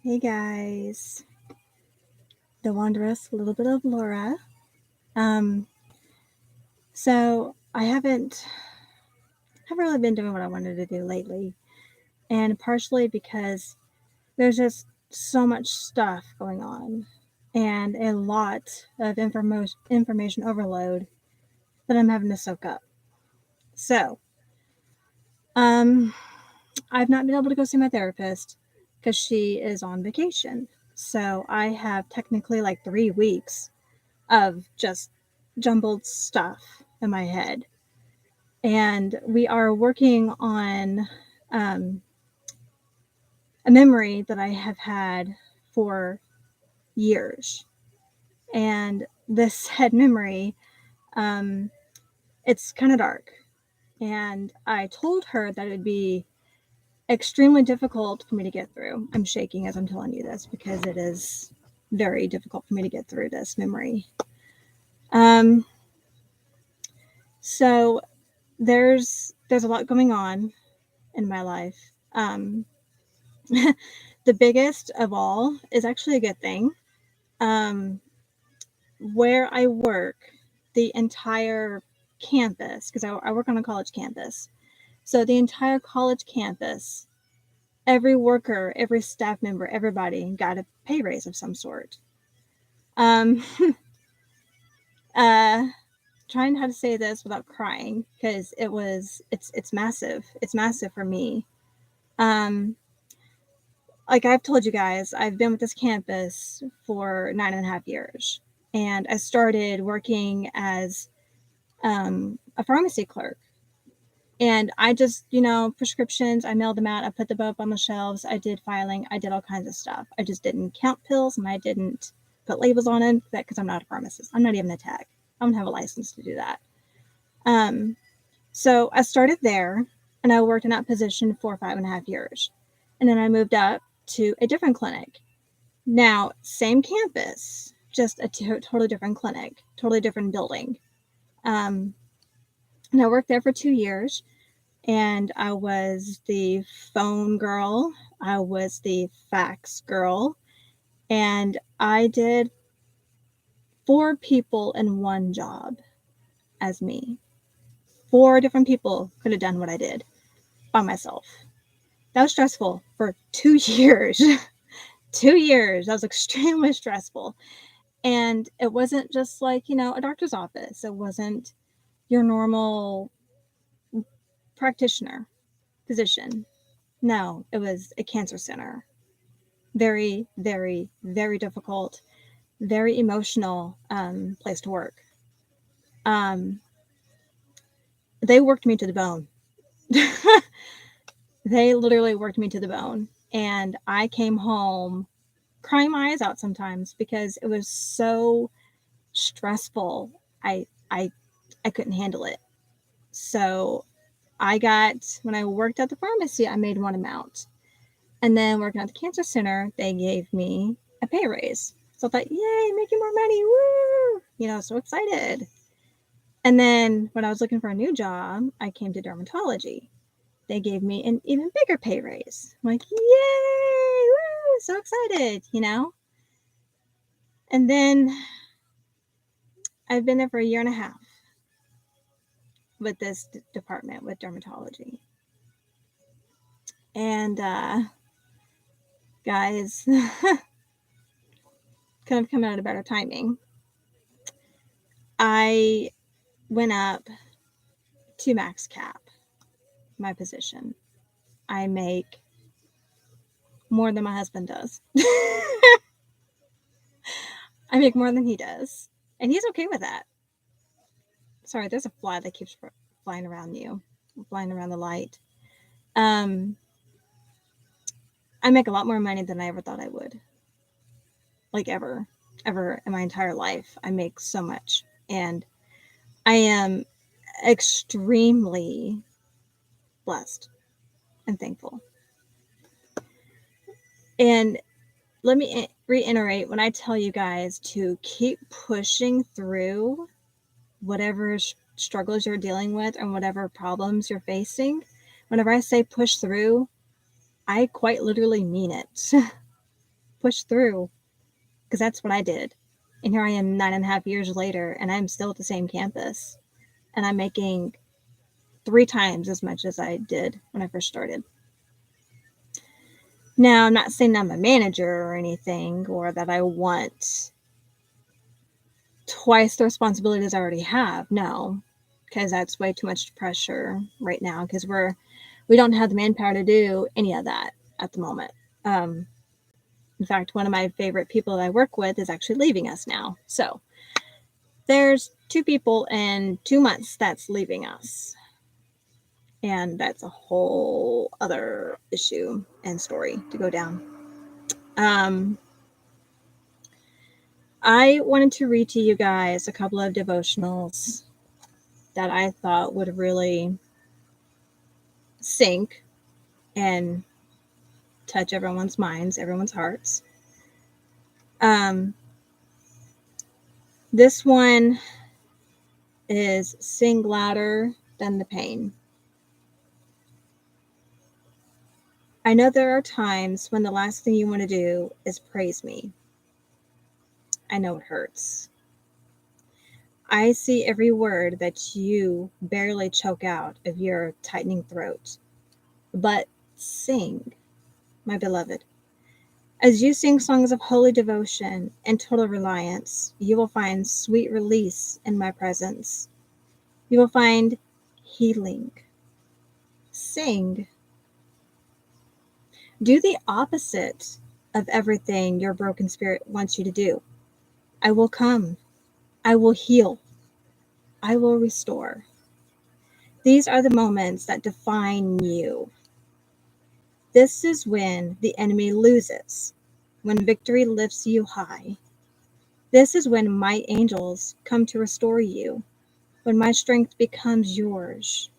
Hey guys, the Wanderess, a little bit of Laura. So I haven't really been doing what I wanted to do lately, and partially because there's just so much stuff going on and a lot of information overload that I'm having to soak up. So, I've not been able to go see my therapist because she is on vacation. So I have technically like 3 weeks of just jumbled stuff in my head. And we are working on a memory that I have had for years. And this head memory, it's kind of dark. And I told her that it would be extremely difficult for me to get through. I'm shaking as I'm telling you this because it is very difficult for me to get through this memory. So there's a lot going on in my life. The biggest of all is actually a good thing. Where I work, the entire campus, because I work on a college campus, so the entire college campus, every worker, every staff member, everybody got a pay raise of some sort. Um, trying how to say this without crying because it's massive. It's massive for me. Like I've told you guys, I've been with this campus for 9.5 years, and I started working as a pharmacy clerk. And I just, prescriptions, I mailed them out, I put them up on the shelves, I did filing, I did all kinds of stuff. I just didn't count pills and I didn't put labels on them because I'm not a pharmacist. I'm not even a tech. I don't have a license to do that. So I started there and I worked in that position for 5.5 years. And then I moved up to a different clinic. Now, same campus, just a totally different clinic, totally different building. And I worked there for 2 years, and I was the phone girl, I was the fax girl, and I did 4 people in one job as me. 4 different people could have done what I did by myself. That was stressful for 2 years. 2 years. That was extremely stressful. And it wasn't just like, a doctor's office. It wasn't your normal practitioner position. No, it was a cancer center. Very, very, very difficult, very emotional place to work. They worked me to the bone. They literally worked me to the bone. And I came home crying my eyes out sometimes because it was so stressful. I couldn't handle it. So when I worked at the pharmacy, I made one amount. And then working at the cancer center, they gave me a pay raise. So I thought, yay, making more money, woo! So excited. And then when I was looking for a new job, I came to dermatology. They gave me an even bigger pay raise. I'm like, yay, woo, so excited, And then I've been there for 1.5 years with this department, with dermatology. And guys, could have come out at a better timing. I went up to max cap my position. I make more than my husband does. I make more than he does. And he's okay with that. Sorry, there's a fly that keeps flying around you, flying around the light. I make a lot more money than I ever thought I would. Like ever in my entire life. I make so much. And I am extremely blessed and thankful. And let me reiterate when I tell you guys to keep pushing through whatever struggles you're dealing with and whatever problems you're facing. Whenever I say push through, I quite literally mean it. push through, because that's what I did. And here I am 9.5 years later, and I'm still at the same campus. And I'm making 3 times as much as I did when I first started. Now, I'm not saying I'm a manager or anything, or that I want twice the responsibilities I already have. No, because that's way too much pressure right now, because we don't have the manpower to do any of that at the moment. In fact, one of my favorite people that I work with is actually leaving us now. So there's 2 people in 2 months that's leaving us. And that's a whole other issue and story to go down. I wanted to read to you guys a couple of devotionals that I thought would really sink and touch everyone's minds, everyone's hearts. This one is Sing Louder Than the Pain. I know there are times when the last thing you want to do is praise me. I know it hurts. I see every word that you barely choke out of your tightening throat. But sing, my beloved. As you sing songs of holy devotion and total reliance, you will find sweet release in my presence. You will find healing. Sing. Do the opposite of everything your broken spirit wants you to do. I will come. I will heal. I will restore. These are the moments that define you. This is when the enemy loses, when victory lifts you high. This is when my angels come to restore you, when my strength becomes yours.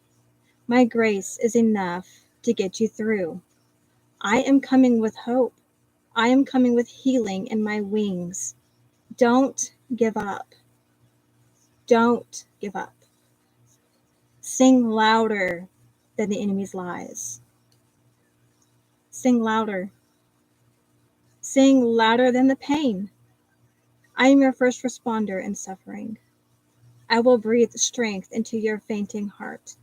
My grace is enough to get you through. I am coming with hope. I am coming with healing in my wings. Don't give up. Don't give up. Sing louder than the enemy's lies. Sing louder. Sing louder than the pain. I am your first responder in suffering. I will breathe strength into your fainting heart.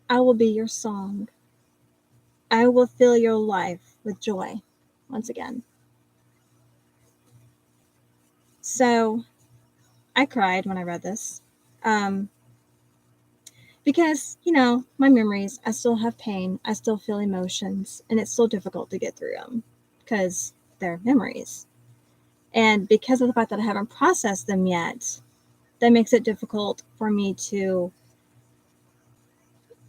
I will be your song. I will fill your life with joy once again. So I cried when I read this. Because, my memories, I still have pain. I still feel emotions, and it's still difficult to get through them because they're memories. And because of the fact that I haven't processed them yet, that makes it difficult for me to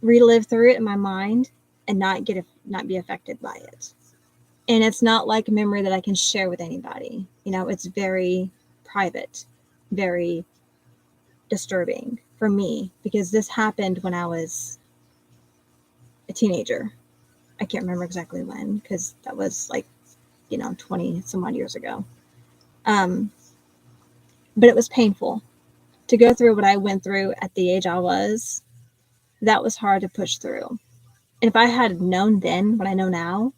relive through it in my mind and not be affected by it. And it's not like a memory that I can share with anybody. It's very private, very disturbing for me, because this happened when I was a teenager. I can't remember exactly when, because that was 20 some odd years ago. But it was painful to go through what I went through at the age I was. That was hard to push through. And if I had known then what I know now,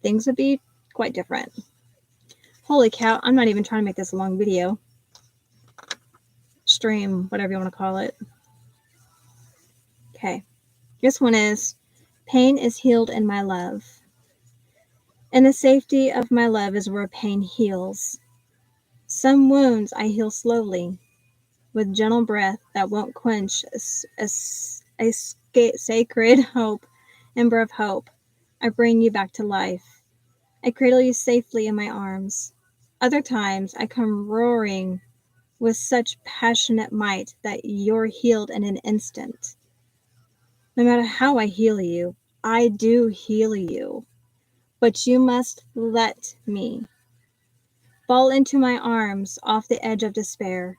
things would be quite different. Holy cow, I'm not even trying to make this a long video. Stream, whatever you want to call it. Okay. This one is, pain is healed in my love. And the safety of my love is where pain heals. Some wounds I heal slowly, with gentle breath that won't quench a sacred hope, ember of hope. I bring you back to life. I cradle you safely in my arms. Other times I come roaring with such passionate might that you're healed in an instant. No matter how I heal you, I do heal you. But you must let me. Fall into my arms off the edge of despair.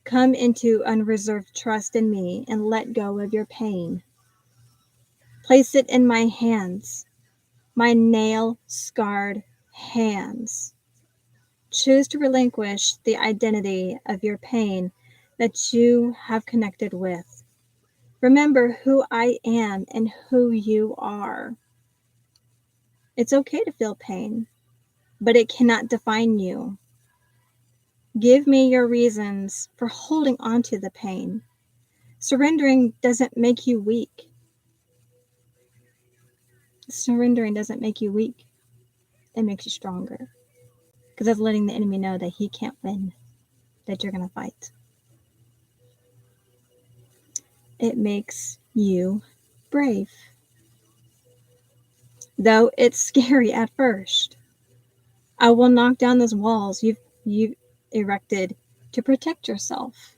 Come into unreserved trust in me and let go of your pain. Place it in my hands, my nail-scarred hands. Choose to relinquish the identity of your pain that you have connected with. Remember who I am and who you are. It's okay to feel pain. but it cannot define you. Give me your reasons for holding on to the pain. Surrendering doesn't make you weak. Surrendering doesn't make you weak. It makes you stronger. Because that's letting the enemy know that he can't win, that you're going to fight. It makes you brave. Though it's scary at first. I will knock down those walls you've erected to protect yourself.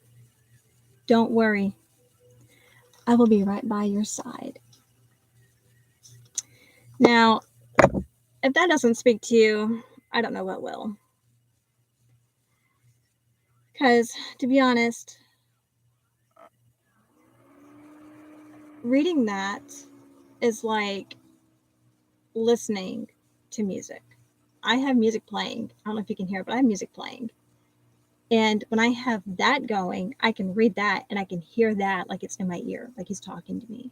Don't worry. I will be right by your side. Now, if that doesn't speak to you, I don't know what will. Because, to be honest, reading that is like listening to music. I have music playing. I don't know if you can hear it, but I have music playing. And when I have that going, I can read that and I can hear that like it's in my ear, like he's talking to me.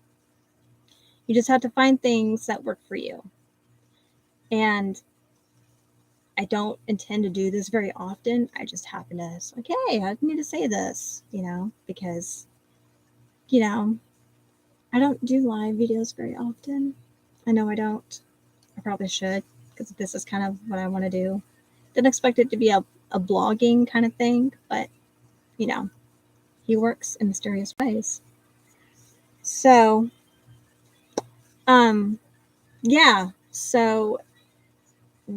You just have to find things that work for you. And I don't intend to do this very often. I just happen to, it's like, hey, I need to say this, because, I don't do live videos very often. I know I don't. I probably should, because this is kind of what I want to do. Didn't expect it to be a blogging kind of thing, but, he works in mysterious ways. So, yeah. So,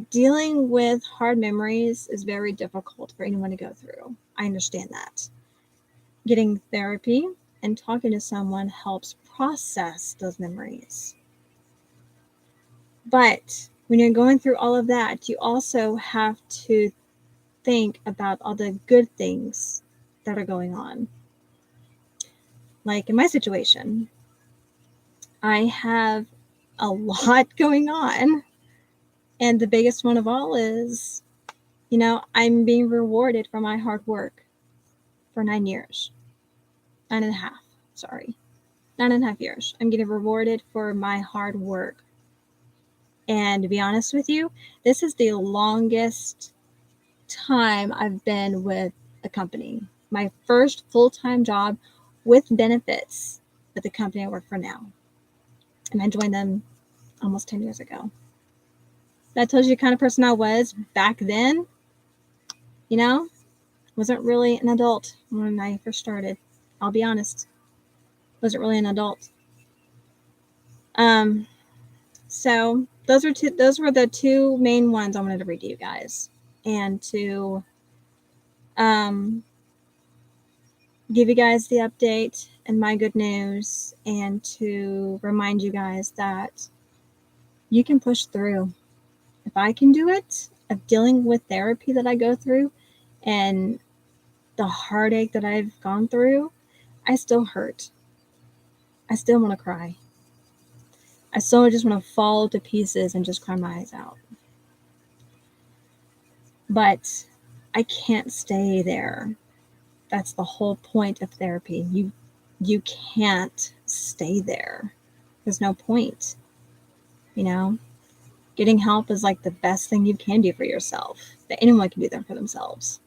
dealing with hard memories is very difficult for anyone to go through. I understand that. Getting therapy and talking to someone helps process those memories. But when you're going through all of that, you also have to think about all the good things that are going on. Like in my situation, I have a lot going on. And the biggest one of all is, I'm being rewarded for my hard work for 9 years. 9.5, sorry. 9.5 years. I'm getting rewarded for my hard work. And to be honest with you, this is the longest time I've been with a company. My first full-time job with benefits at the company I work for now. And I joined them almost 10 years ago. That tells you the kind of person I was back then. Wasn't really an adult when I first started. I'll be honest. Wasn't really an adult. So those were the two main ones I wanted to read to you guys. And to give you guys the update and my good news, and to remind you guys that you can push through. If I can do it, of dealing with therapy that I go through and the heartache that I've gone through, I still hurt. I still want to cry. I still just want to fall to pieces and just cry my eyes out. But I can't stay there. That's the whole point of therapy. You can't stay there. There's no point. Getting help is like the best thing you can do for yourself, that anyone can do that for themselves.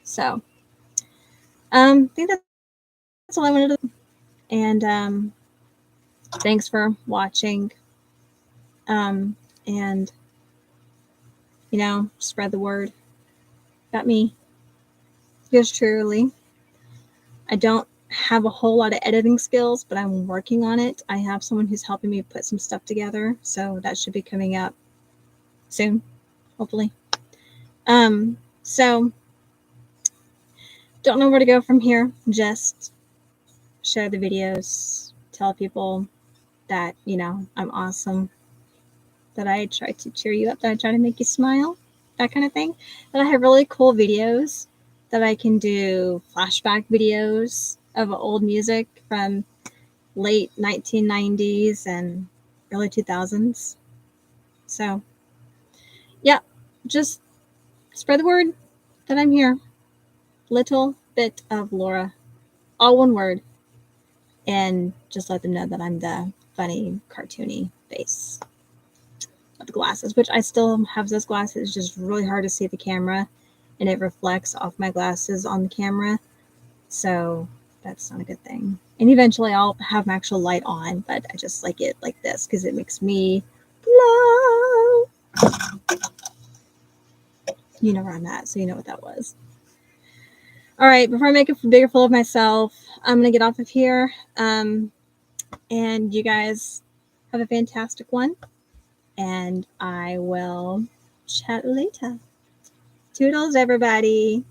So, I think that's all I wanted to do. And thanks for watching. And, spread the word about me. Yours truly. I don't have a whole lot of editing skills, but I'm working on it. I have someone who's helping me put some stuff together, so that should be coming up soon, hopefully. So don't know where to go from here. Just share the videos, tell people that, I'm awesome, that I try to cheer you up, that I try to make you smile, that kind of thing. That I have really cool videos that I can do, flashback videos of old music from late 1990s and early 2000s. So, yeah, just spread the word that I'm here. Little bit of Laura, all one word, and just let them know that I'm the funny, cartoony face. of the glasses, which I still have those glasses. It's just really hard to see the camera, and it reflects off my glasses on the camera. So that's not a good thing. And eventually I'll have my actual light on, but I just like it like this because it makes me glow. You know where I'm at, so you know what that was. All right, before I make a bigger fool of myself, I'm going to get off of here. And you guys have a fantastic one. And I will chat later. Toodles, everybody.